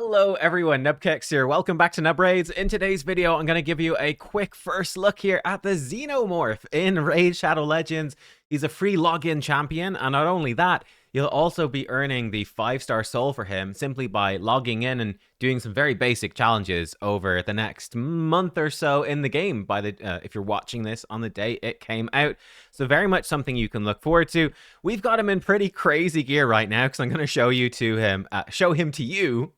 Hello everyone, nubkeks here. Welcome back to Nub Raids. In today's video, I'm going to give you a quick first look here at the Xenomorph in Raid Shadow Legends. He's a free login champion, and not only that, you'll also be earning the 5-star soul for him simply by logging in and doing some very basic challenges over the next month or so in the game. If you're watching this on the day it came out, so very much something you can look forward to. We've got him in pretty crazy gear right now because I'm going to show him to you.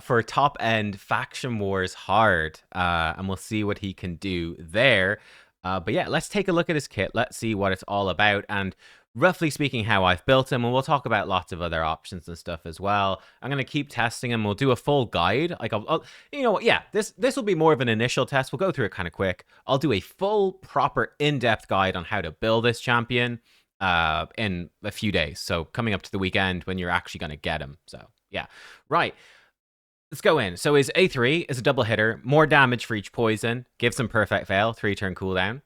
For top end Faction Wars hard, and we'll see what he can do there. But yeah, let's take a look at his kit. Let's see what it's all about, and roughly speaking, how I've built him. And we'll talk about lots of other options and stuff as well. I'm gonna keep testing him. We'll do a full guide. Like, you know what? Yeah, this will be more of an initial test. We'll go through it kind of quick. I'll do a full, proper, in-depth guide on how to build this champion in a few days. So coming up to the weekend when you're actually gonna get him. So. Yeah, right. Let's go in. So his A3 is a double hitter, more damage for each poison, gives him perfect veil, 3-turn cooldown.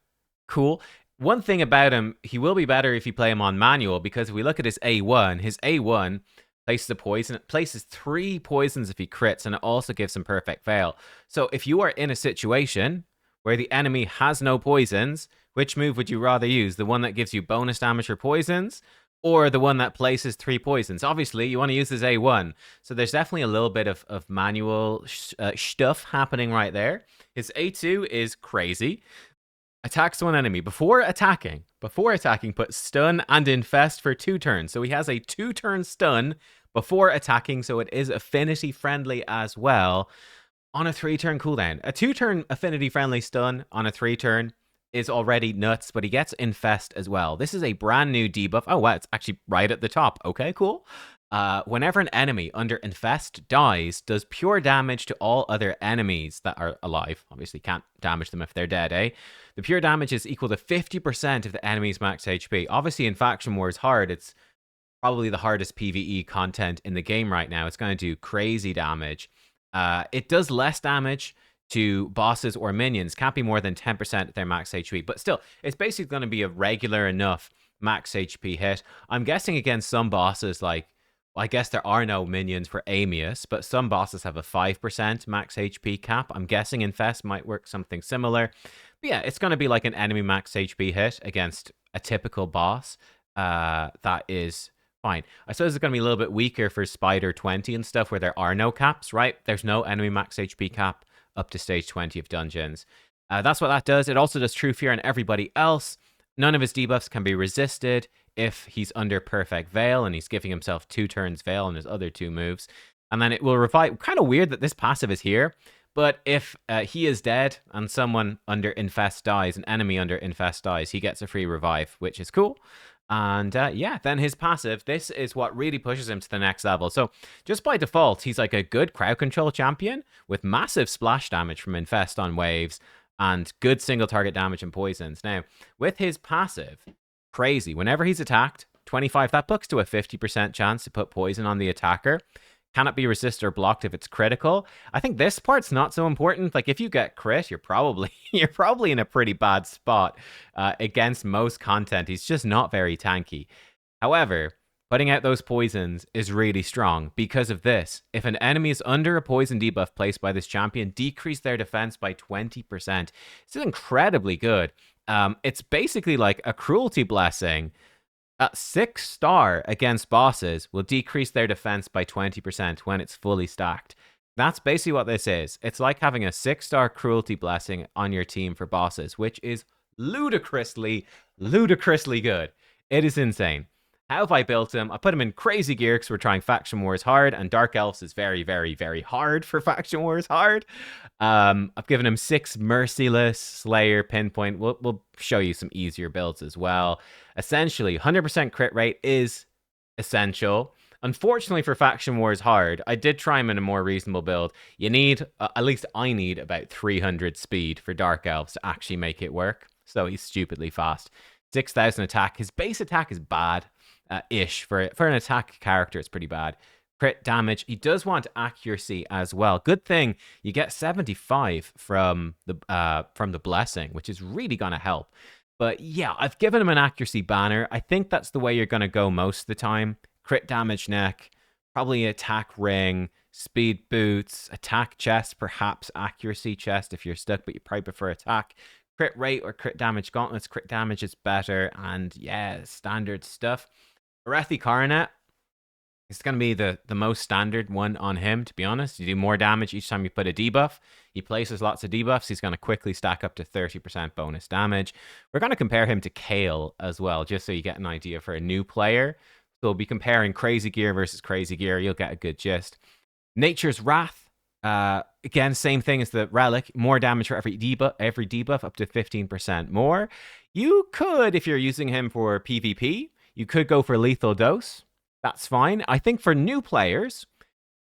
Cool. One thing about him, he will be better if you play him on manual, because if we look at his A1 places a poison, it places 3 poisons if he crits, and it also gives him perfect veil. So if you are in a situation where the enemy has no poisons, which move would you rather use? The one that gives you bonus damage for poisons, or the one that places 3 poisons? Obviously, you want to use his A1. So there's definitely a little bit of manual stuff happening right there. His A2 is crazy. Attacks one enemy. Before attacking, put stun and infest for 2 turns. So he has a 2-turn stun before attacking, so it is affinity friendly as well on a 3-turn cooldown. A 2-turn affinity friendly stun on a 3-turn is already nuts, but he gets infest as well. This is a brand new debuff. Oh wow, it's actually right at the top. Okay, cool. Whenever an enemy under infest dies, does pure damage to all other enemies that are alive. Obviously can't damage them if they're dead, eh? The pure damage is equal to 50% of the enemy's max HP. Obviously in Faction Wars hard, it's probably the hardest PvE content in the game right now. It's going to do crazy damage. It does less damage to bosses or minions. Can't be more than 10% of their max HP, but still, it's basically going to be a regular enough max HP hit. I'm guessing against some bosses, like, well, I guess there are no minions for Amius, but some bosses have a 5% max HP cap. I'm guessing Infest might work something similar. But yeah, it's going to be like an enemy max HP hit against a typical boss. That is fine. I suppose it's going to be a little bit weaker for Spider 20 and stuff where there are no caps, right? There's no enemy max HP cap up to stage 20 of dungeons. That's what that does. It also does True Fear on everybody else. None of his debuffs can be resisted if he's under perfect veil, and he's giving himself 2 turns veil on his other 2 moves. And then it will revive. Kind of weird that this passive is here, but if he is dead and someone under infest dies, an enemy under infest dies, he gets a free revive, which is cool. And yeah, then his passive, this is what really pushes him to the next level. So just by default, he's like a good crowd control champion with massive splash damage from infest on waves and good single target damage and poisons. Now, with his passive, crazy. Whenever he's attacked, 25, that books to a 50% chance to put poison on the attacker. Cannot be resisted or blocked if it's critical. I think this part's not so important. Like, if you get crit, you're probably in a pretty bad spot against most content. He's just not very tanky. However, putting out those poisons is really strong because of this. If an enemy is under a poison debuff placed by this champion, decrease their defense by 20%. This is incredibly good. It's basically like a cruelty blessing. 6-star against bosses will decrease their defense by 20% when it's fully stacked. That's basically what this is. It's like having a 6-star cruelty blessing on your team for bosses, which is ludicrously good. It is insane. How have I built him? I put him in crazy gear because we're trying Faction Wars hard, and Dark Elves is very, very, very hard for Faction Wars hard. I've given him 6 Merciless, Slayer, Pinpoint. We'll show you some easier builds as well. Essentially, 100% crit rate is essential. Unfortunately for Faction Wars hard, I did try him in a more reasonable build. You need, at least I need, about 300 speed for Dark Elves to actually make it work. So he's stupidly fast. 6,000 attack. His base attack is bad. Ish for an attack character, it's pretty bad. Crit damage. He does want accuracy as well. Good thing you get 75 from the blessing, which is really gonna help. But yeah, I've given him an accuracy banner. I think that's the way you're gonna go most of the time. Crit damage neck, Probably attack ring, speed boots, attack chest, perhaps accuracy chest if you're stuck, but you probably prefer attack. Crit rate or crit damage gauntlets. Crit damage is better, and yeah, standard stuff. Arethi Coronet, it's going to be the most standard one on him, to be honest. You do more damage each time you put a debuff. He places lots of debuffs. He's going to quickly stack up to 30% bonus damage. We're going to compare him to Kael as well, just so you get an idea for a new player. So we'll be comparing Crazy Gear versus Crazy Gear. You'll get a good gist. Nature's Wrath. Again, same thing as the Relic. More damage for every debuff, up to 15% more. You could, if you're using him for PvP, you could go for Lethal Dose. That's fine. I think for new players,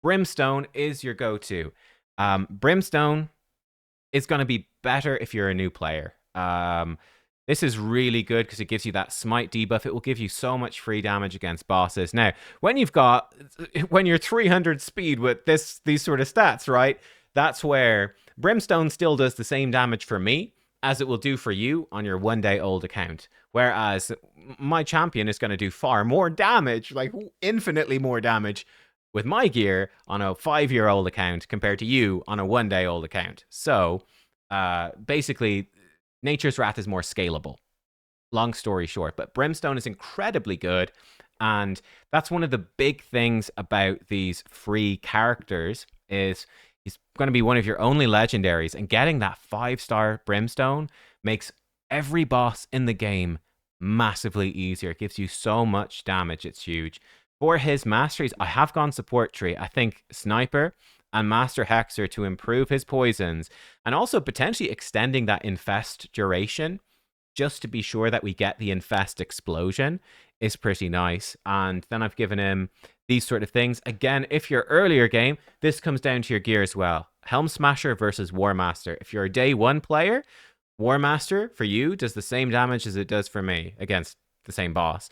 Brimstone is your go-to. Brimstone is going to be better if you're a new player. This is really good because it gives you that smite debuff. It will give you so much free damage against bosses. Now, when you're 300 speed with these sort of stats, right? That's where Brimstone still does the same damage for me as it will do for you on your 1-day-old account. Whereas my champion is going to do far more damage, like infinitely more damage with my gear on a 5-year-old account compared to you on a 1-day-old account. So basically, Nature's Wrath is more scalable. Long story short, but Brimstone is incredibly good. And that's one of the big things about these free characters is he's going to be one of your only legendaries. And getting that 5-star Brimstone makes every boss in the game massively easier. It gives you so much damage. It's huge. For his masteries, I have gone support tree. I think Sniper and Master Hexer to improve his poisons and also potentially extending that infest duration just to be sure that we get the infest explosion is pretty nice. And then I've given him these sort of things. Again, if you're earlier game, this comes down to your gear as well. Helm Smasher versus War Master. If you're a day 1 player, War Master for you does the same damage as it does for me against the same boss.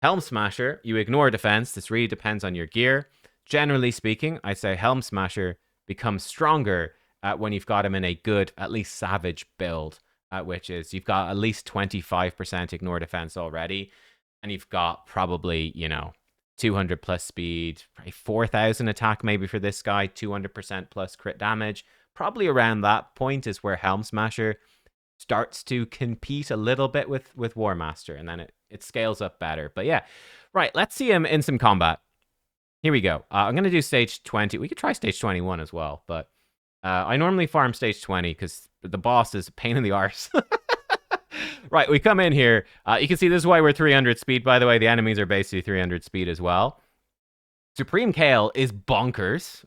Helm Smasher, you ignore defense. This really depends on your gear. Generally speaking, I'd say Helm Smasher becomes stronger when you've got him in a good, at least savage build, which is you've got at least 25% ignore defense already, and you've got probably, 200 plus speed, probably 4,000 attack maybe for this guy, 200% plus crit damage. Probably around that point is where Helm Smasher starts to compete a little bit with War Master, and then it scales up better. But yeah, right, let's see him in some combat. Here we go. I'm going to do stage 20. We could try stage 21 as well, but I normally farm stage 20 because the boss is a pain in the arse. Right, we come in here. You can see this is why we're 300 speed, by the way. The enemies are basically 300 speed as well. Supreme Kael is bonkers.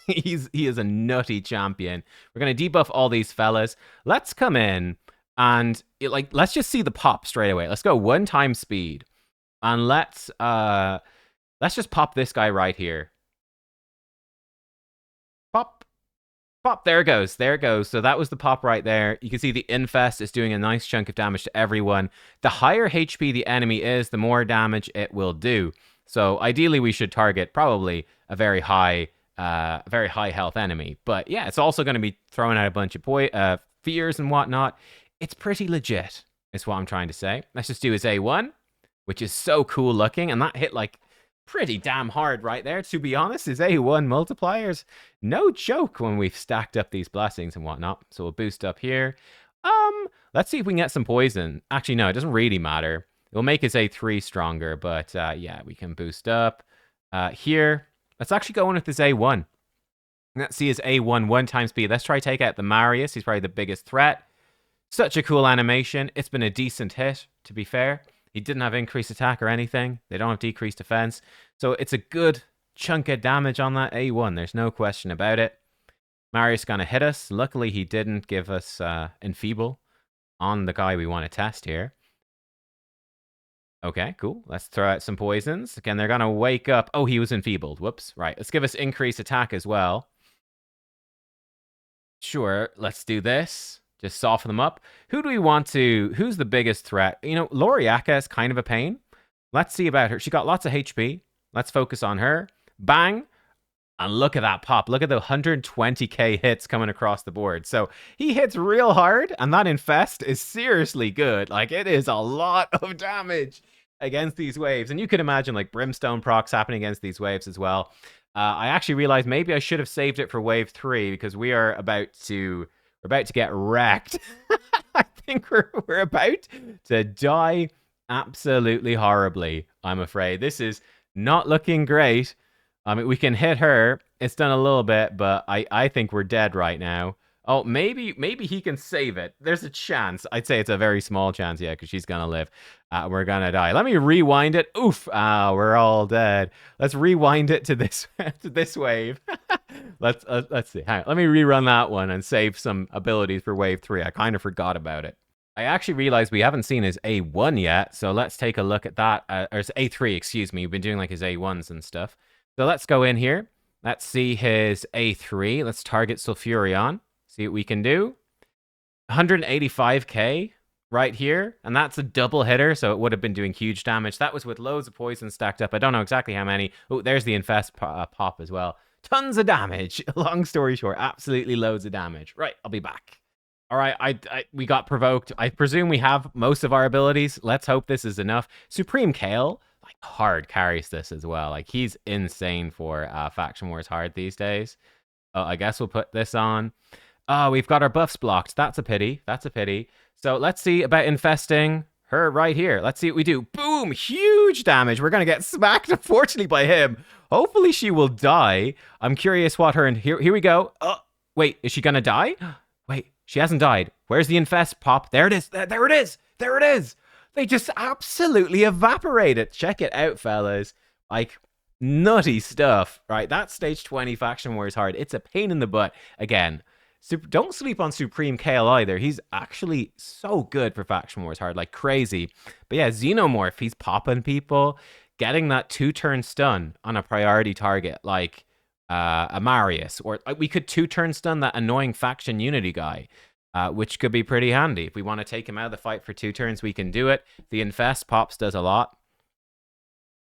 He is a nutty champion. We're going to debuff all these fellas. Let's come in and let's just see the pop straight away. Let's go 1 time speed. And let's just pop this guy right here. Pop. Pop. There it goes. There it goes. So that was the pop right there. You can see the Infest is doing a nice chunk of damage to everyone. The higher HP the enemy is, the more damage it will do. So ideally, we should target probably a very high health enemy. But yeah, it's also going to be throwing out a bunch of fears and whatnot. It's pretty legit, is what I'm trying to say. Let's just do his A1, which is so cool looking. And that hit like pretty damn hard right there. To be honest, his A1 multipliers, no joke when we've stacked up these blessings and whatnot. So we'll boost up here. Let's see if we can get some poison. Actually, no, it doesn't really matter. It will make his A3 stronger, but yeah, we can boost up here. Let's actually go in with his A1. Let's see his A1 1 time speed. Let's try take out the Marius. He's probably the biggest threat. Such a cool animation. It's been a decent hit, to be fair. He didn't have increased attack or anything. They don't have decreased defense. So it's a good chunk of damage on that A1. There's no question about it. Marius going to hit us. Luckily, he didn't give us Enfeeble on the guy we want to test here. Okay, cool. Let's throw out some poisons. Again, they're going to wake up. Oh, he was enfeebled. Whoops. Right, let's give us increased attack as well. Sure, let's do this. Just soften them up. Who do we want to... Who's the biggest threat? Loriaka is kind of a pain. Let's see about her. She got lots of HP. Let's focus on her. Bang. And look at that pop. Look at the 120k hits coming across the board. So he hits real hard, and that Infest is seriously good. Like, it is a lot of damage. against these waves. And you could imagine like brimstone procs happening against these waves as well. I actually realized maybe I should have saved it for wave 3 because we're about to get wrecked. I think we're about to die absolutely horribly, I'm afraid. This is not looking great. I mean, we can hit her. It's done a little bit, but I think we're dead right now. Oh, maybe he can save it. There's a chance. I'd say it's a very small chance, yeah, because she's gonna live. We're gonna die. Let me rewind it. Oof! We're all dead. Let's rewind it to this to this wave. Let's see. Hang on. Let me rerun that one and save some abilities for wave 3. I kind of forgot about it. I actually realized we haven't seen his A1 yet, so let's take a look at that. Or his A3, excuse me. We've been doing like his A1s and stuff. So let's go in here. Let's see his A3. Let's target Sulfurion. See what we can do. 185k right here. And that's a double hitter, so it would have been doing huge damage. That was with loads of poison stacked up. I don't know exactly how many. Oh, there's the Infest pop as well. Tons of damage. Long story short, absolutely loads of damage. Right, I'll be back. All right, we got provoked. I presume we have most of our abilities. Let's hope this is enough. Supreme Kael, like, hard carries this as well. Like, he's insane for Faction Wars hard these days. I guess we'll put this on. Oh, we've got our buffs blocked. That's a pity. That's a pity. So let's see about infesting her right here. Let's see what we do. Boom! Huge damage. We're going to get smacked, unfortunately, by him. Hopefully she will die. I'm curious what her... Here we go. Oh, wait, is she going to die? Wait, she hasn't died. Where's the infest pop? There it is. There it is. There it is. They just absolutely evaporate it. Check it out, fellas. Like, nutty stuff. Right, that's stage 20 Faction Wars hard. It's a pain in the butt. Again, don't sleep on Supreme Kael either. He's actually so good for Faction Wars hard, like crazy. But yeah, Xenomorph, he's popping people, getting that 2-turn stun on a priority target, like a Marius. Or we could 2-turn stun that annoying Faction Unity guy, which could be pretty handy. If we want to take him out of the fight for 2 turns, we can do it. The Infest pops does a lot.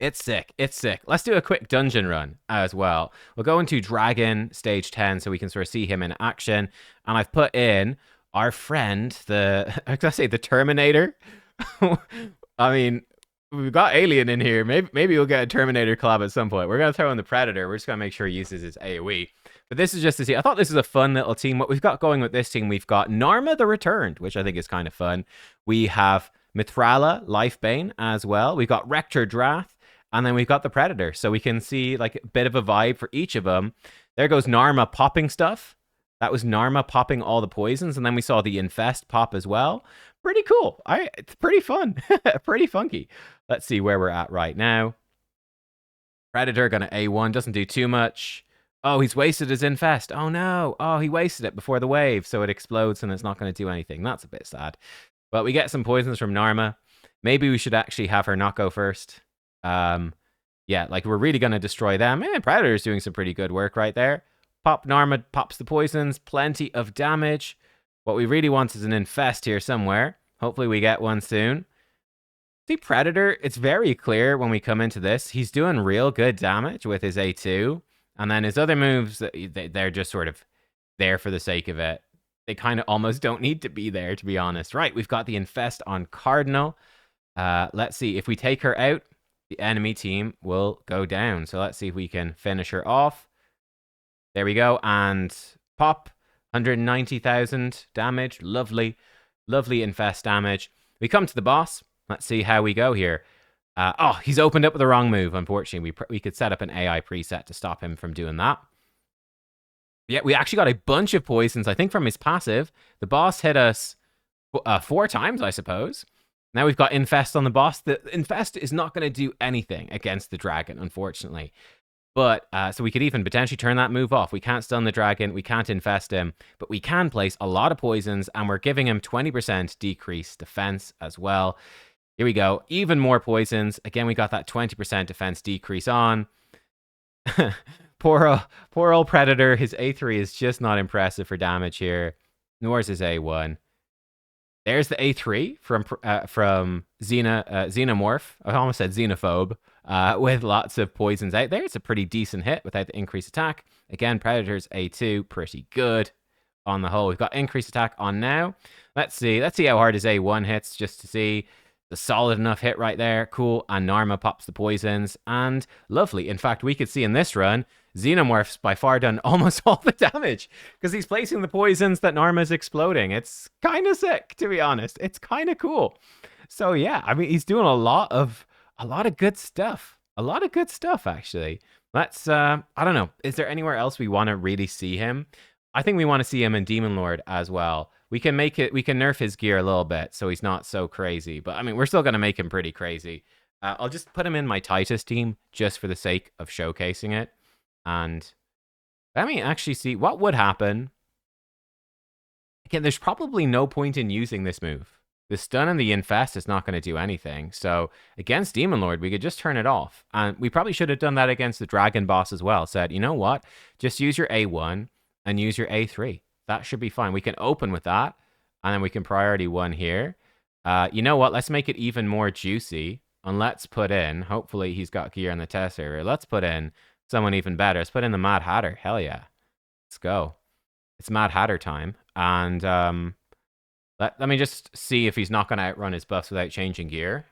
It's sick. It's sick. Let's do a quick dungeon run as well. We'll go into Dragon Stage 10 so we can sort of see him in action. And I've put in our friend, I was gonna say the Terminator. I mean, we've got Alien in here. Maybe we'll get a Terminator collab at some point. We're going to throw in the Predator. We're just going to make sure he uses his AoE. But this is just to see. I thought this is a fun little team. What we've got going with this team, we've got Narma the Returned, which I think is kind of fun. We have Mithrala, Lifebane as well. We've got Rector Drath. And then we've got the Predator. So we can see like a bit of a vibe for each of them. There goes Narma popping stuff. That was Narma popping all the poisons. And then we saw the Infest pop as well. Pretty cool. It's pretty fun. Pretty funky. Let's see where we're at right now. Predator going to A1. Doesn't do too much. Oh, he's wasted his Infest. Oh, no. Oh, he wasted it before the wave. So it explodes and it's not going to do anything. That's a bit sad. But we get some poisons from Narma. Maybe we should actually have her not go first. Yeah, like we're really going to destroy them. And Predator's doing some pretty good work right there. Pop Narma, pops the poisons, plenty of damage. What we really want is an Infest here somewhere. Hopefully we get one soon. See, Predator, it's very clear when we come into this, he's doing real good damage with his A2. And then his other moves, they're just sort of there for the sake of it. They kind of almost don't need to be there, to be honest. Right, we've got the Infest on Cardinal. Let's see, if we take her out, the enemy team will go down. So let's see if we can finish her off. There we go. And pop, 190,000 damage. Lovely, lovely Infest damage. We come to the boss. Let's see how we go here. Oh, he's opened up with the wrong move, unfortunately. We could set up an AI preset to stop him from doing that. Yeah, we actually got a bunch of poisons, I think, from his passive. The boss hit us 4 times, I suppose. Now we've got Infest on the boss. The Infest is not going to do anything against the dragon, unfortunately. But, so we could even potentially turn that move off. We can't stun the dragon, we can't infest him, but we can place a lot of poisons, and we're giving him 20% decreased defense as well. Here we go, even more poisons. Again, we got that 20% defense decrease on. Poor old Predator, his A3 is just not impressive for damage here, nor is his A1. There's the A3 from Xenomorph. I almost said Xenophobe. With lots of poisons out there. It's a pretty decent hit without the increased attack. Again, Predator's A2, pretty good on the whole. We've got increased attack on now. Let's see how hard his A1 hits, just to see. The solid enough hit right there. Cool. And Narma pops the poisons. And lovely. In fact, we could see in this run, Xenomorph's by far done almost all the damage because he's placing the poisons that Narma's exploding. It's kind of sick, to be honest. It's kind of cool. So yeah, I mean, he's doing a lot of good stuff. A lot of good stuff, actually. Let's I don't know. Is there anywhere else we want to really see him? I think we want to see him in Demon Lord as well. We can nerf his gear a little bit so he's not so crazy. But I mean, we're still going to make him pretty crazy. I'll just put him in my Titus team just for the sake of showcasing it. And let me actually see what would happen. Again, there's probably no point in using this move. The stun and the infest is not going to do anything. So against Demon Lord, we could just turn it off. And we probably should have done that against the Dragon Boss as well. Said, you know what? Just use your A1 and use your A3. That should be fine. We can open with that. And then we can priority 1 here. You know what? Let's make it even more juicy. And let's put in, hopefully he's got gear in the test area. Let's put in someone even better. Let's put in the Mad Hatter. Hell yeah. Let's go. It's Mad Hatter time. And let me just see if he's not going to outrun his buffs without changing gear.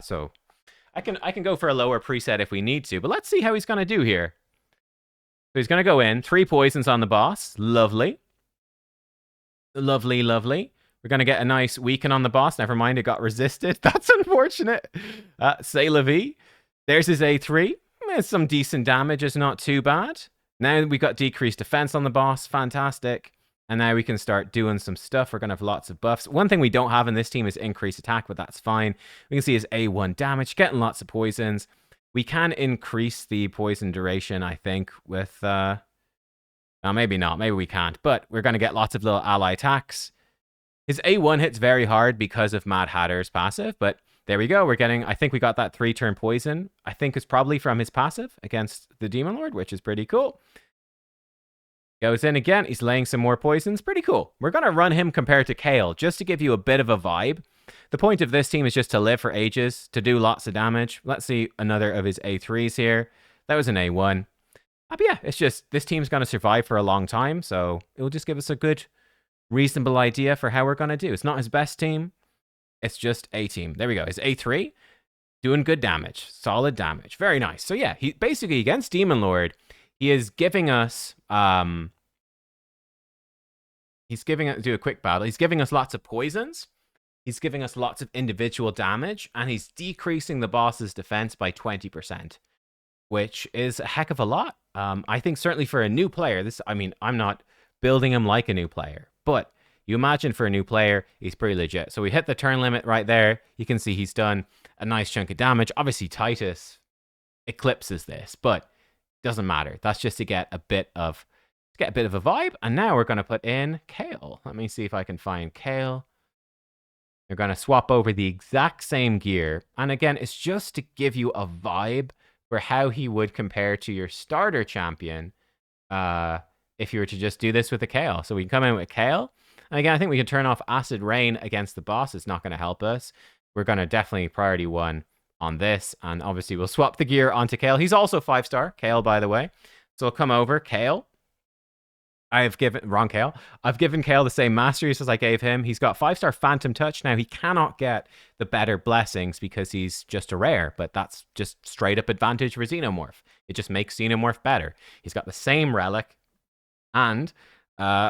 So I can go for a lower preset if we need to. But let's see how he's going to do here. So he's going to go in. 3 poisons on the boss. Lovely. Lovely, lovely. We're going to get a nice weaken on the boss. Never mind, it got resisted. That's unfortunate. C'est la vie. There's his A3. There's some decent damage. It's not too bad. Now we got decreased defense on the boss. Fantastic. And now we can start doing some stuff. We're going to have lots of buffs. One thing we don't have in this team is increased attack, but that's fine. We can see his A1 damage, getting lots of poisons. We can increase the poison duration, I think, with... maybe not. Maybe we can't. But we're going to get lots of little ally attacks. His A1 hits very hard because of Mad Hatter's passive, but there we go. We're getting... I think we got that 3-turn poison. I think it's probably from his passive against the Demon Lord, which is pretty cool. Goes in again. He's laying some more poisons. Pretty cool. We're going to run him compared to Kael, just to give you a bit of a vibe. The point of this team is just to live for ages, to do lots of damage. Let's see another of his A3s here. That was an A1. But yeah, it's just, this team's going to survive for a long time, so it will just give us a good, reasonable idea for how we're going to do. It's not his best team. It's just a team. There we go. His A3, doing good damage. Solid damage. Very nice. So yeah, he basically, against Demon Lord, he is giving us... do a quick battle. He's giving us lots of poisons. He's giving us lots of individual damage, and he's decreasing the boss's defense by 20%, which is a heck of a lot. I think certainly for a new player, I'm not building him like a new player, but you imagine for a new player, he's pretty legit. So we hit the turn limit right there. You can see he's done a nice chunk of damage. Obviously, Titus eclipses this, but doesn't matter. That's just to get a bit of a vibe. And now we're going to put in Kael. Let me see if I can find Kael. You're going to swap over the exact same gear. And again, it's just to give you a vibe for how he would compare to your starter champion if you were to just do this with a Kael. So we can come in with Kael. And again, I think we can turn off Acid Rain against the boss. It's not going to help us. We're going to definitely priority 1 on this. And obviously, we'll swap the gear onto Kael. He's also 5-star, Kael, by the way. So we'll come over, Kael. I've given Kael the same masteries as I gave him. He's got 5-star Phantom Touch. Now, he cannot get the better blessings because he's just a rare, but that's just straight up advantage for Xenomorph. It just makes Xenomorph better. He's got the same relic, and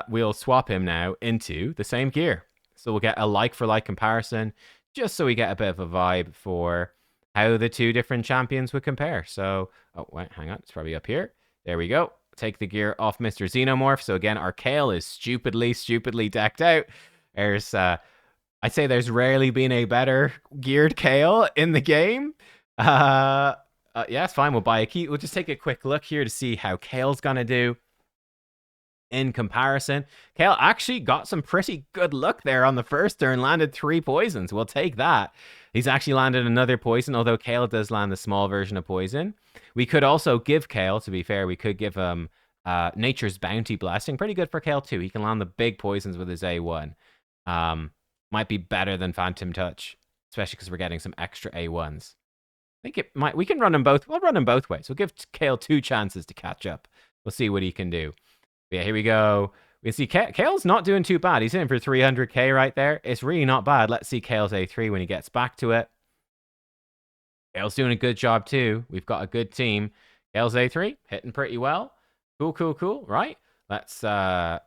we'll swap him now into the same gear. So we'll get a like-for-like comparison, just so we get a bit of a vibe for how the two different champions would compare. So, oh, wait, hang on. It's probably up here. There we go. Take the gear off Mr. Xenomorph. So again, our Kael is stupidly decked out. There's, I'd say there's rarely been a better geared Kael in the game. Yeah, it's fine. We'll buy a key. We'll just take a quick look here to see how Kael's gonna do in comparison. Kael actually got some pretty good luck there on the first turn, landed 3 poisons. We'll take that. He's actually landed another poison, although Kael does land the small version of poison. We could also give Kael, to be fair, we could give him Nature's Bounty Blessing. Pretty good for Kael too. He can land the big poisons with his A1. Might be better than Phantom Touch, especially because we're getting some extra A1s. I think it might. We can run them both. We'll run them both ways. We'll give Kael 2 chances to catch up. We'll see what he can do. But yeah, here we go. We see Kael's not doing too bad. He's in for 300k right there. It's really not bad. Let's see Kael's A3 when he gets back to it. Kael's doing a good job too. We've got a good team. Kael's A3 hitting pretty well. Cool. Right. Let's So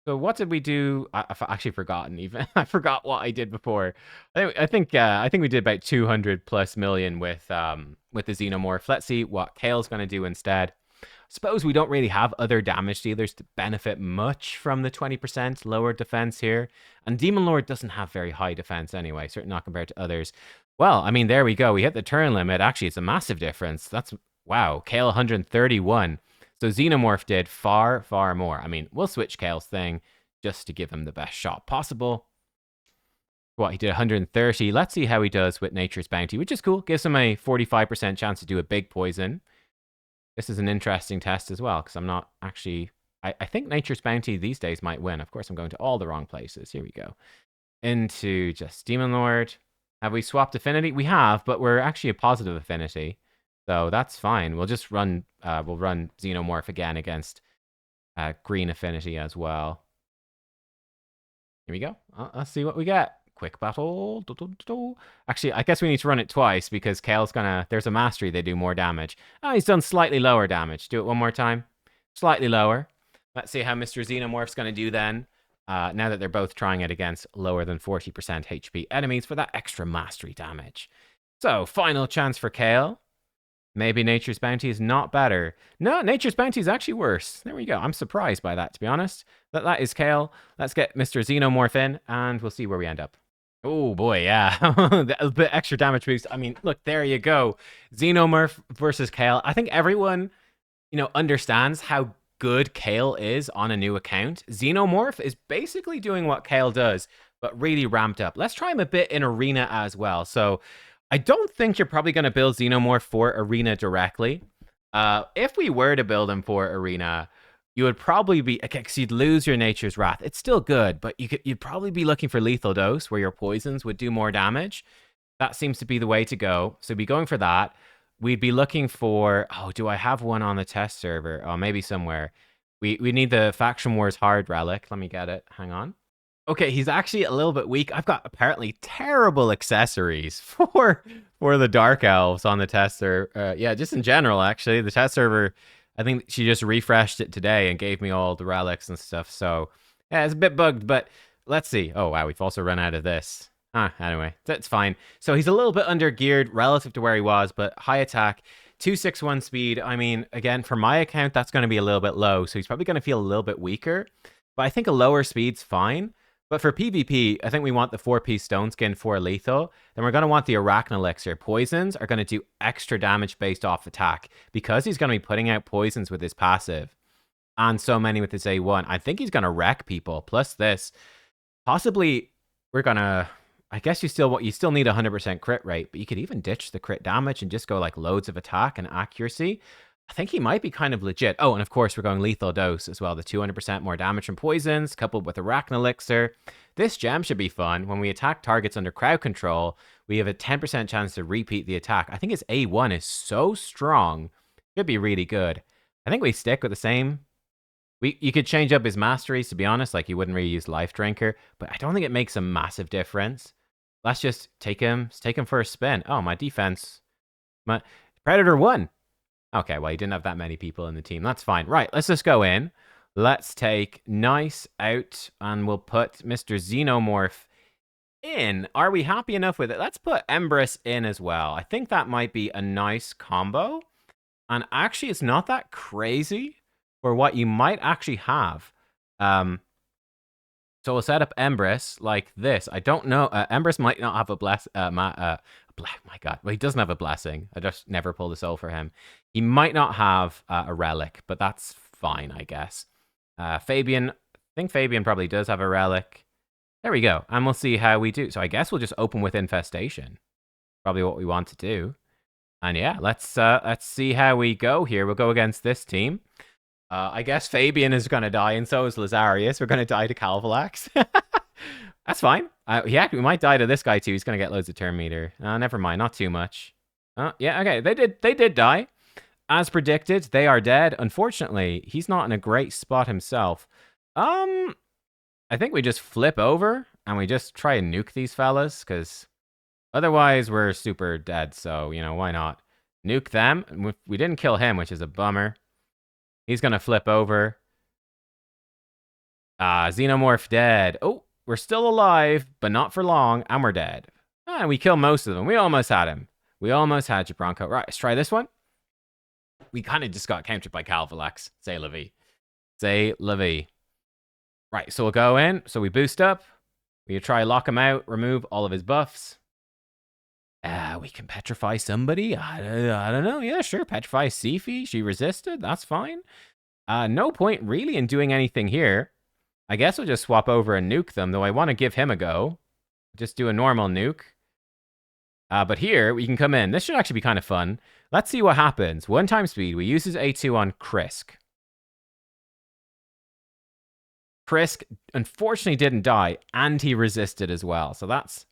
what did we do? I've actually forgotten even. I forgot what I did before. I think we did about 200 plus million with the Xenomorph. Let's see what Kael's going to do instead. Suppose we don't really have other damage dealers to benefit much from the 20% lower defense here. And Demon Lord doesn't have very high defense anyway, certainly not compared to others. Well, I mean, there we go. We hit the turn limit. Actually, it's a massive difference. That's, wow, Kael 131. So Xenomorph did far more. I mean, we'll switch Kael's thing just to give him the best shot possible. What, he did 130. Let's see how he does with Nature's Bounty, which is cool. Gives him a 45% chance to do a big poison. This is an interesting test as well, because I'm not actually... I think Nature's Bounty these days might win. Of course, I'm going to all the wrong places. Here we go. Into just Demon Lord. Have we swapped affinity? We have, but we're actually a positive affinity. So that's fine. We'll just run... we'll run Xenomorph again against green affinity as well. Here we go. Let's see what we get. Quick battle. Actually, I guess we need to run it twice because Kael's gonna... There's a mastery, they do more damage. Oh, he's done slightly lower damage. Do it one more time. Slightly lower. Let's see how Mr. Xenomorph's gonna do then. Now that they're both trying it against lower than 40% HP enemies for that extra mastery damage. So, final chance for Kael. Maybe Nature's Bounty is not better. No, Nature's Bounty is actually worse. There we go. I'm surprised by that, to be honest. That is Kael. Let's get Mr. Xenomorph in, and we'll see where we end up. Oh, boy, yeah. A bit extra damage boost. I mean, look, there you go. Xenomorph versus Kael. I think everyone, understands how good Kael is on a new account. Xenomorph is basically doing what Kael does, but really ramped up. Let's try him a bit in Arena as well. So I don't think you're probably going to build Xenomorph for Arena directly. If we were to build him for Arena, you would probably be... Okay, because you'd lose your Nature's Wrath. It's still good, but you'd probably be looking for Lethal Dose, where your poisons would do more damage. That seems to be the way to go. So be going for that. We'd be looking for... Oh, do I have one on the test server? Oh, maybe somewhere. We need the Faction Wars Hard Relic. Let me get it. Hang on. Okay, he's actually a little bit weak. I've got apparently terrible accessories for the Dark Elves on the test server. Yeah, just in general, actually. The test server, I think she just refreshed it today and gave me all the relics and stuff. So, yeah, it's a bit bugged, but let's see. Oh, wow, we've also run out of this. Anyway, that's fine. So he's a little bit under-geared relative to where he was, but high attack, 261 speed. I mean, again, for my account, that's going to be a little bit low, so he's probably going to feel a little bit weaker. But I think a lower speed's fine. But for PvP, I think we want the 4-piece Stone Skin for lethal. Then we're going to want the Arachne Elixir. Poisons are going to do extra damage based off attack. Because he's going to be putting out poisons with his passive. And so many with his A1. I think he's going to wreck people. Plus this. Possibly, we're going to... I guess you still need 100% crit rate. But you could even ditch the crit damage and just go like loads of attack and accuracy. I think he might be kind of legit. Oh, and of course, we're going Lethal Dose as well. The 200% more damage from poisons, coupled with Arachne Elixir. This gem should be fun. When we attack targets under crowd control, we have a 10% chance to repeat the attack. I think his A1 is so strong. Should be really good. I think we stick with the same. You could change up his masteries, to be honest. Like, you wouldn't really use Life Drinker. But I don't think it makes a massive difference. Let's just take him for a spin. Oh, my defense. My Predator won. Okay, well, he didn't have that many people in the team. That's fine. Right, let's just go in. Let's take Nice out, and we'll put Mr. Xenomorph in. Are we happy enough with it? Let's put Empress in as well. I think that might be a nice combo. And actually, it's not that crazy for what you might actually have. So we'll set up Empress like this. I don't know. Empress might not have a my God. Well, he doesn't have a blessing. I just never pulled a soul for him. He might not have a relic, but that's fine, I guess. Fabian, I think Fabian probably does have a relic. There we go. And we'll see how we do. So I guess we'll just open with Infestation. Probably what we want to do. And yeah, let's see how we go here. We'll go against this team. I guess Fabian is going to die, and so is Lazarius. We're going to die to Calvalax. That's fine. Yeah, we might die to this guy too. He's going to get loads of turn meter. Never mind, not too much. Yeah, okay. They did die. As predicted, they are dead. Unfortunately, he's not in a great spot himself. I think we just flip over and we just try and nuke these fellas, because otherwise we're super dead. So, you know, why not? Nuke them. We didn't kill him, which is a bummer. He's going to flip over. Xenomorph dead. Oh, we're still alive, but not for long, and we're dead. And we kill most of them. We almost had him. We almost had you, Bronco. Right, let's try this one. We kind of just got countered by Calvalex. Say la vie. Say la vie. Right, so we'll go in. So we boost up. We try lock him out, remove all of his buffs. We can petrify somebody. I don't know. Yeah, sure. Petrify Sifi. She resisted. That's fine. No point really in doing anything here. I guess we'll just swap over and nuke them, though I want to give him a go. Just do a normal nuke. But here, we can come in. This should actually be kind of fun. Let's see what happens. 1 time speed. We use his A2 on Krisk. Krisk, unfortunately, didn't die, and he resisted as well. So that's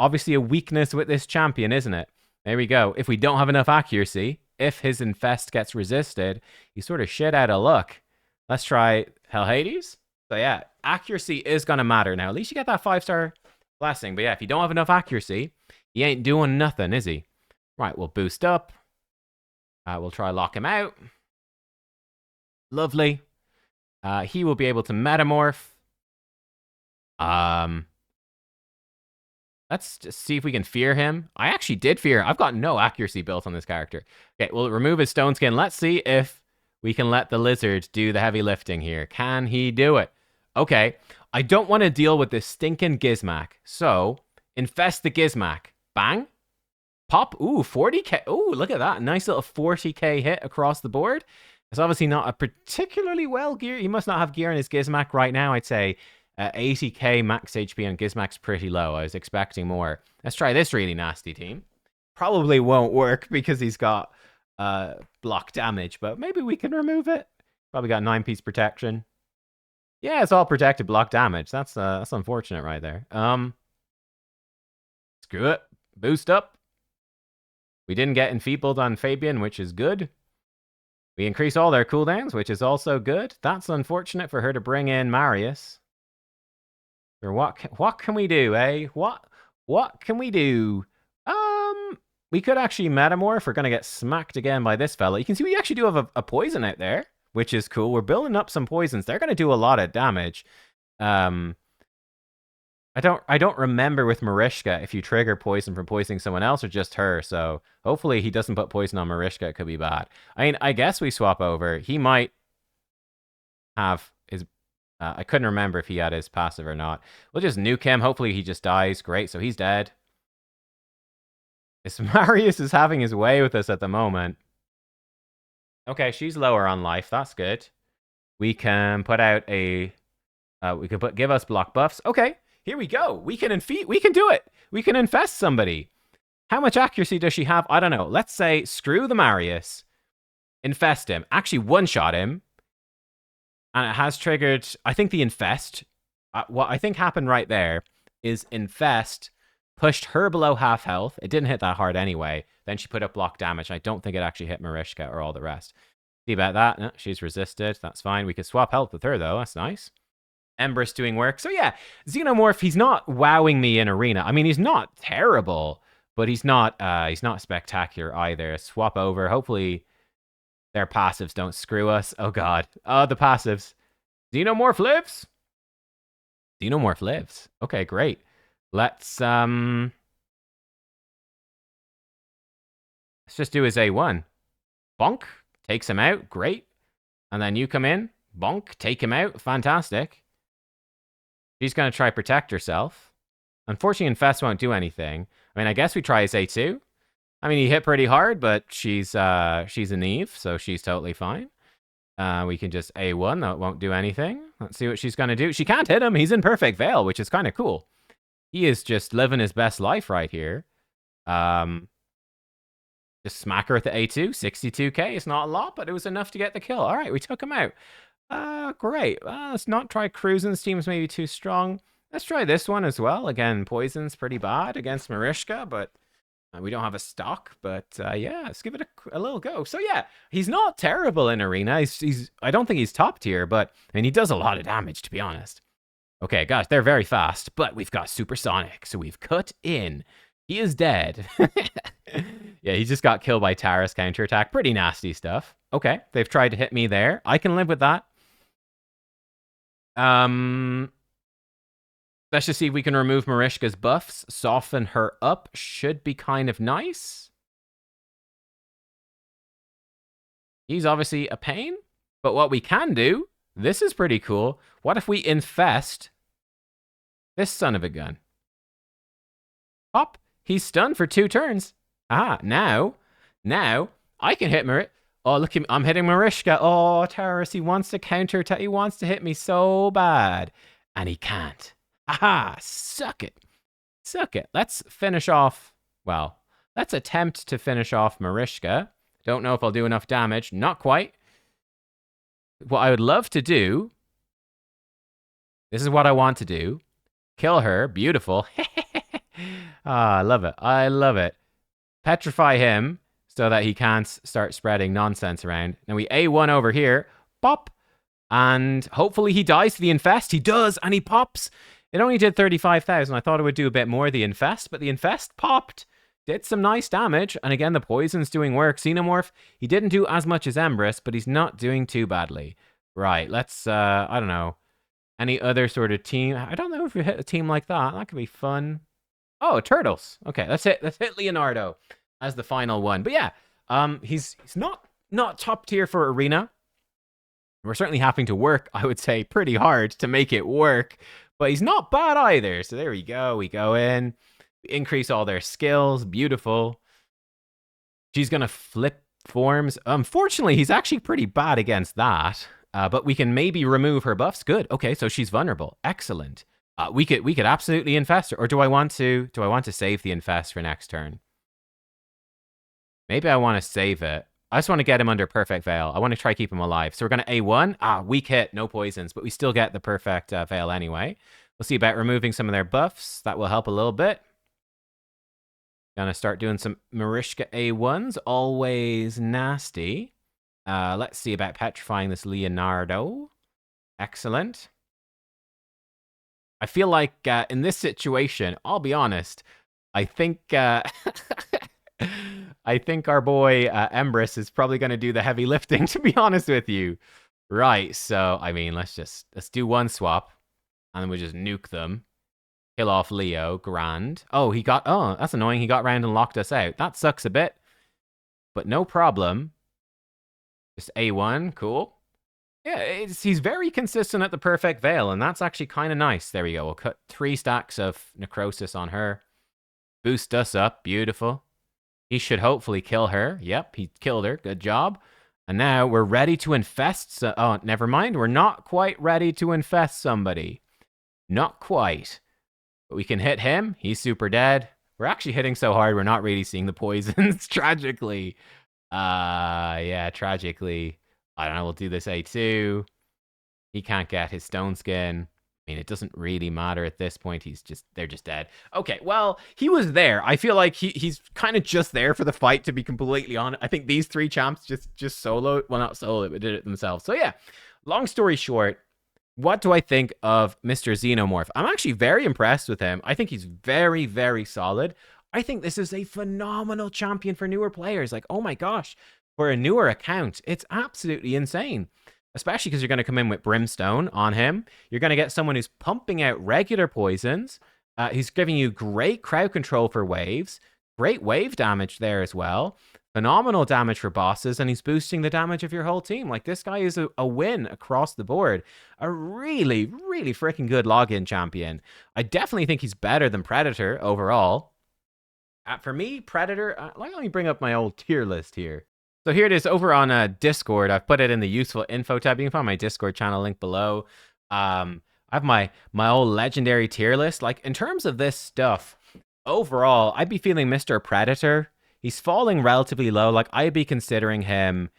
obviously a weakness with this champion, isn't it? There we go. If we don't have enough accuracy, if his Infest gets resisted, he's sort of shit out of luck. Let's try Hell Hades. So yeah, accuracy is going to matter now. At least you get that 5-star blessing. But yeah, if you don't have enough accuracy, he ain't doing nothing, is he? Right, we'll boost up. We'll try lock him out. Lovely. He will be able to metamorph. Let's just see if we can fear him. I actually did fear. I've got no accuracy built on this character. Okay, we'll remove his stone skin. Let's see if we can let the lizard do the heavy lifting here. Can he do it? Okay, I don't want to deal with this stinking Gizmac. So, infest the Gizmac. Bang. Pop. Ooh, 40k. Ooh, look at that. Nice little 40k hit across the board. It's obviously not a particularly well gear. He must not have gear in his Gizmac right now. I'd say 80k max HP on Gizmac's pretty low. I was expecting more. Let's try this really nasty team. Probably won't work because he's got block damage, but maybe we can remove it. Probably got 9-piece protection. Yeah, it's all protected block damage. That's unfortunate right there. Screw it. Boost up. We didn't get enfeebled on Fabian, which is good. We increase all their cooldowns, which is also good. That's unfortunate for her to bring in Marius. Or what can we do, eh? What can we do? We could actually metamorph. We're going to get smacked again by this fella. You can see we actually do have a poison out there, which is cool. We're building up some poisons. They're going to do a lot of damage. I don't remember with Marishka if you trigger poison from poisoning someone else or just her. So hopefully he doesn't put poison on Marishka. It could be bad. I mean, I guess we swap over. He might have his... I couldn't remember if he had his passive or not. We'll just nuke him. Hopefully he just dies. Great, so he's dead. This Marius is having his way with us at the moment. Okay, she's lower on life. That's good. We can put out a... give us block buffs. Okay, here we go. We can do it. We can infest somebody. How much accuracy does she have? I don't know. Let's say screw the Marius. Infest him. Actually one-shot him. And it has triggered, I think, the infest. What I think happened right there is infest pushed her below half health. It didn't hit that hard anyway. Then she put up block damage. I don't think it actually hit Marishka or all the rest. See about that? No, she's resisted. That's fine. We could swap health with her, though. That's nice. Empress doing work. So yeah, Xenomorph, he's not wowing me in Arena. I mean, he's not terrible, but he's not spectacular either. Swap over. Hopefully... their passives don't screw us. Oh, God. Oh, the passives. Xenomorph lives? Xenomorph lives. Okay, great. Let's just do his A1. Bonk. Takes him out. Great. And then you come in. Bonk. Take him out. Fantastic. She's going to try protect herself. Unfortunately, Infest won't do anything. I mean, I guess we try his A2. I mean, he hit pretty hard, but she's an Eve, so she's totally fine. We can just A1. That won't do anything. Let's see what she's going to do. She can't hit him. He's in Perfect Veil, which is kind of cool. He is just living his best life right here. Just smack her at the A2. 62k. It's not a lot, but it was enough to get the kill. All right, we took him out. Great. Let's not try cruising. This team's maybe too strong. Let's try this one as well. Again, poison's pretty bad against Marishka, but... We don't have a stock, but yeah, let's give it a little go. So yeah, he's not terrible in arena. He's I don't think he's top tier, but I mean he does a lot of damage, to be honest. Okay, gosh, they're very fast, but we've got supersonic, so we've cut in. He is dead. Yeah, he just got killed by Tara's counterattack. Pretty nasty stuff. Okay, they've tried to hit me there. I can live with that. Let's just see if we can remove Marishka's buffs. Soften her up. Should be kind of nice. He's obviously a pain, but what we can do, this is pretty cool. What if we infest this son of a gun? Pop. He's stunned for 2 turns. Ah, now I can hit Marish. Oh, look, I'm hitting Marishka. Oh, Terrorist, he wants to counter. He wants to hit me so bad. And he can't. Aha, suck it. Suck it. Let's finish off. Well, let's attempt to finish off Marishka. Don't know if I'll do enough damage. Not quite. What I would love to do. This is what I want to do. Kill her. Beautiful. Ah, I love it. I love it. Petrify him so that he can't start spreading nonsense around. Now we A1 over here. Pop. And hopefully he dies to the infest. He does, and he pops. It only did 35,000. I thought it would do a bit more, the infest, but the infest popped. Did some nice damage. And again, the poison's doing work. Xenomorph, he didn't do as much as Empress, but he's not doing too badly. Right, let's, I don't know. Any other sort of team? I don't know if we hit a team like that. That could be fun. Oh, Turtles. Okay, let's hit Leonardo as the final one. But yeah, he's not top tier for arena. We're certainly having to work, I would say, pretty hard to make it work. But he's not bad either. So there we go. We go in. We increase all their skills. Beautiful. She's going to flip forms. Unfortunately, he's actually pretty bad against that. But we can maybe remove her buffs. Good. Okay, so she's vulnerable. Excellent. We could absolutely infest her. Or do I want to save the infest for next turn? Maybe I want to save it. I just want to get him under perfect veil. I want to try keep him alive. So we're going to A1. Ah, weak hit, no poisons, but we still get the perfect veil anyway. We'll see about removing some of their buffs. That will help a little bit. Gonna start doing some Marishka A1s. Always nasty. Let's see about petrifying this Leonardo. Excellent. I feel like in this situation, I'll be honest, I think I think our boy Empress is probably going to do the heavy lifting, to be honest with you. Right, so, I mean, let's do one swap, and then we'll just nuke them. Kill off Leo, grand. Oh, that's annoying, he got round and locked us out. That sucks a bit, but no problem. Just A1, cool. Yeah, he's very consistent at the perfect veil, and that's actually kind of nice. There we go, we'll cut 3 stacks of necrosis on her. Boost us up, beautiful. He should hopefully kill her. Yep, he killed her. Good job. And now we're ready to infest. Oh, never mind. We're not quite ready to infest somebody. Not quite. But we can hit him. He's super dead. We're actually hitting so hard, we're not really seeing the poisons, tragically. Yeah, tragically. I don't know, we'll do this A2. He can't get his stone skin. I mean, it doesn't really matter at this point. They're just dead. Okay, well, he was there. I feel like he's kind of just there for the fight, to be completely honest. I think these 3 champs just solo, well, not solo, but did it themselves. So yeah, long story short, what do I think of Mr. Xenomorph? I'm actually very impressed with him. I think he's very, very solid. I think this is a phenomenal champion for newer players. Like, oh my gosh, for a newer account, it's absolutely insane. Especially because you're going to come in with Brimstone on him. You're going to get someone who's pumping out regular poisons. He's giving you great crowd control for waves. Great wave damage there as well. Phenomenal damage for bosses. And he's boosting the damage of your whole team. Like, this guy is a win across the board. A really, really freaking good login champion. I definitely think he's better than Predator overall. For me, Predator... let me bring up my old tier list here. So here it is over on Discord. I've put it in the useful info tab. You can find my Discord channel link below. I have my old legendary tier list. Like, in terms of this stuff, overall, I'd be feeling Mr. Predator. He's falling relatively low. Like, I'd be considering him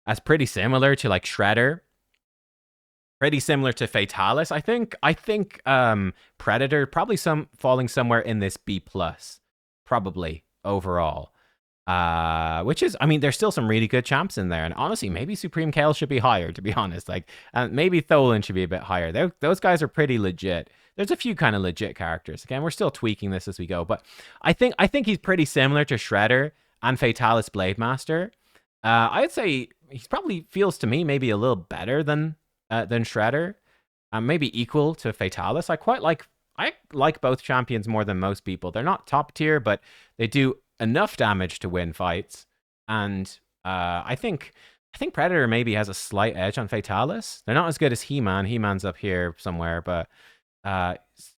as pretty similar to, like, Shredder. Pretty similar to Fatalis, I think. I think Predator, probably falling somewhere in this B+. Probably. overall. Which is, I mean, there's still some really good champs in there, and honestly, maybe Supreme Kael should be higher, to be honest. Like, maybe Tholen should be a bit higher. Those guys are pretty legit. There's a few kind of legit characters. Again, we're still tweaking this as we go, but I think he's pretty similar to Shredder and Fatalis Blademaster. I'd say he probably feels to me maybe a little better than Shredder, maybe equal to Fatalis. I like both champions more than most people. They're not top tier, but they do enough damage to win fights, and I think Predator maybe has a slight edge on Fatalis. They're not as good as He-Man. He-Man's up here somewhere, but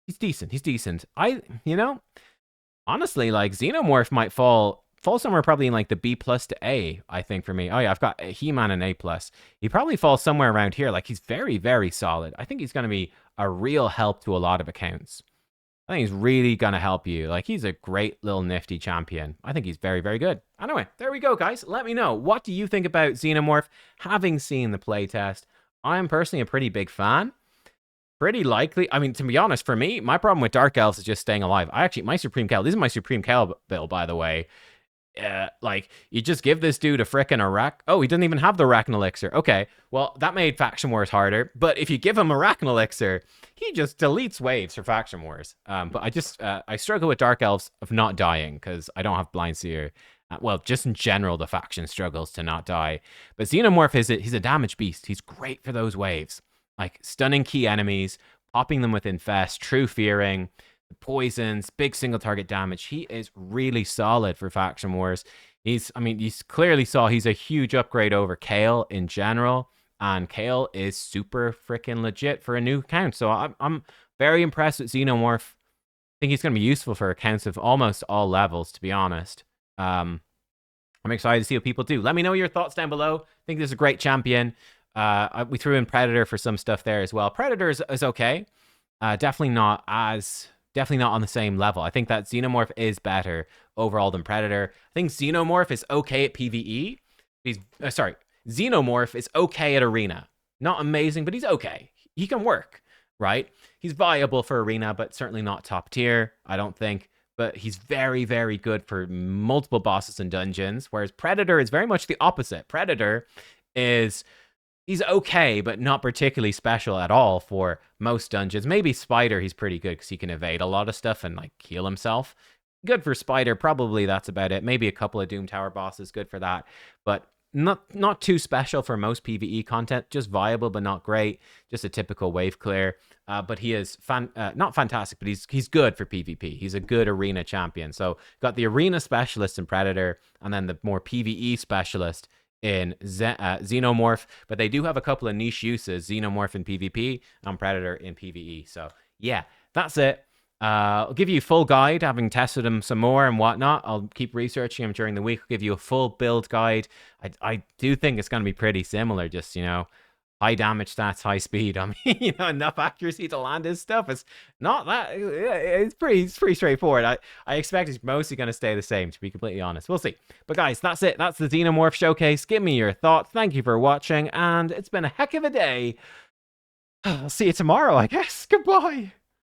he's decent. He's decent. Honestly, like, Xenomorph might fall somewhere probably in like the B+ to A, I think, for me. Oh yeah, I've got He-Man and A+. He probably falls somewhere around here. Like, he's very, very solid. I think he's going to be a real help to a lot of accounts. I think he's really going to help you. Like, he's a great little nifty champion. I think he's very, very good. Anyway, there we go, guys. Let me know. What do you think about Xenomorph, having seen the playtest? I am personally a pretty big fan. Pretty likely. I mean, to be honest, for me, my problem with Dark Elves is just staying alive. My Supreme Kael, this is my Supreme Kael build, by the way. Like, you just give this dude a frickin' Arach. Oh, he didn't even have the Arachn Elixir. Okay, well, that made Faction Wars harder. But if you give him Arachn Elixir, he just deletes waves for Faction Wars. But I struggle with Dark Elves of not dying because I don't have Blind Seer. Well, just in general, the faction struggles to not die. But Xenomorph he's a damage beast. He's great for those waves, like stunning key enemies, popping them with Infest, True Fearing, poisons, big single target damage. He is really solid for Faction Wars. You clearly saw he's a huge upgrade over Kael in general, and Kael is super freaking legit for a new account. So I'm very impressed with Xenomorph. I think he's going to be useful for accounts of almost all levels, to be honest. I'm excited to see what people do. Let me know your thoughts down below. I think this is a great champion. We threw in Predator for some stuff there as well. Predator is okay. Definitely not on the same level. I think that Xenomorph is better overall than Predator. I think Xenomorph is okay at PvE. Xenomorph is okay at Arena. Not amazing, but he's okay. He can work, right? He's viable for Arena, but certainly not top tier, I don't think. But he's very, very good for multiple bosses and dungeons, whereas Predator is very much the opposite. Predator he's okay, but not particularly special at all for most dungeons. Maybe Spider, he's pretty good because he can evade a lot of stuff and like heal himself. Good for Spider, probably that's about it. Maybe a couple of Doom Tower bosses, good for that. But not too special for most PvE content. Just viable, but not great. Just a typical wave clear. But he is not fantastic, but he's good for PvP. He's a good arena champion. So got the arena specialist in Predator, and then the more PvE specialist in Xenomorph, but they do have a couple of niche uses, Xenomorph in PvP and Predator in PvE. So yeah, that's it. I'll give you a full guide, having tested them some more and whatnot. I'll keep researching them during the week. I'll give you a full build guide. I do think it's going to be pretty similar, just, high damage stats, high speed. I mean, enough accuracy to land his stuff. It's not that. It's pretty straightforward. I expect it's mostly going to stay the same, to be completely honest. We'll see. But guys, that's it. That's the Xenomorph showcase. Give me your thoughts. Thank you for watching, and it's been a heck of a day. I'll see you tomorrow, I guess. Goodbye.